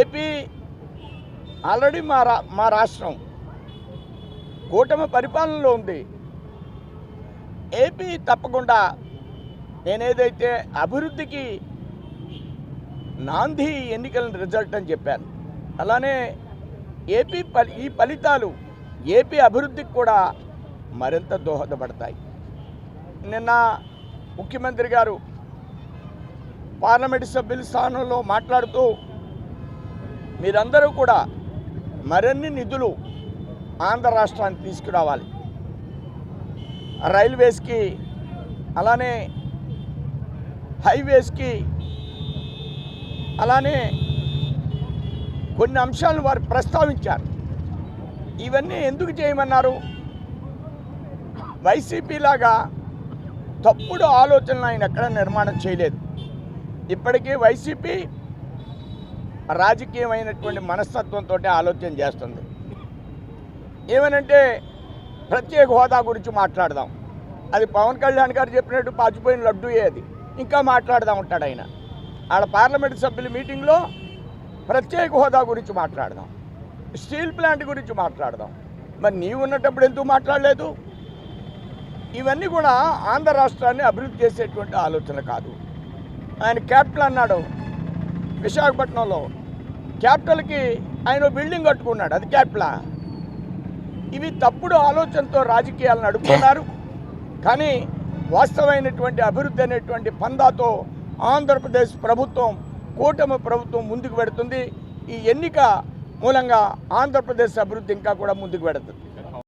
AP already మా రాష్ట్రం కూటమి పరిపాలనలో ఉంది. ఏపీ తప్పకుండా నేనేదైతే అభివృద్ధికి నాంది ఎన్నికల రిజల్ట్ అని చెప్పాను, అలానే ఈ ఫలితాలు ఏపీ అభివృద్ధికి కూడా మరింత దోహదపడతాయి. నిన్న ముఖ్యమంత్రి గారు పార్లమెంటు సభ్యుల స్థానంలో మాట్లాడుతూ మీరందరూ కూడా మరిన్ని నిధులు ఆంధ్ర రాష్ట్రానికి తీసుకురావాలి, రైల్వేస్కి అలానే హైవేస్కి అలానే కొన్ని అంశాలను వారు ప్రస్తావించారు. ఇవన్నీ ఎందుకు చేయమన్నారు? వైసీపీ లాగా తప్పుడు ఆలోచనలు ఆయన ఎక్కడ నిర్మాణం చేయలేదు. ఇప్పటికీ వైసీపీ రాజకీయమైనటువంటి మనస్తత్వంతో ఆలోచన చేస్తుంది. ఏమనంటే ప్రత్యేక హోదా గురించి మాట్లాడదాం, అది పవన్ కళ్యాణ్ గారు చెప్పినట్టు పాచిపోయిన లడ్డు ఏది, ఇంకా మాట్లాడదాం ఉంటాడు ఆయన. ఆడ పార్లమెంటు సభ్యుల మీటింగ్లో ప్రత్యేక హోదా గురించి మాట్లాడదాం, స్టీల్ ప్లాంట్ గురించి మాట్లాడదాం. మరి నీవు ఉన్నప్పుడు ఎందుకు మాట్లాడలేదు? ఇవన్నీ కూడా ఆంధ్ర రాష్ట్రాన్ని అభివృద్ధి చేసేటువంటి ఆలోచన కాదు. ఆయన క్యాపిటల్ అన్నాడు, విశాఖపట్నంలో క్యాపిటల్కి ఆయన బిల్డింగ్ కట్టుకున్నాడు, అది క్యాపిటలా? ఇవి తప్పుడు ఆలోచనతో రాజకీయాలను నడుపుతున్నారు. కానీ వాస్తవమైనటువంటి అభివృద్ధి అనేటువంటి పందాతో ఆంధ్రప్రదేశ్ ప్రభుత్వం, కూటమి ప్రభుత్వం ముందుకు పెడుతుంది. ఈ ఎన్నిక మూలంగా ఆంధ్రప్రదేశ్ అభివృద్ధి ఇంకా కూడా ముందుకు పెడుతుంది.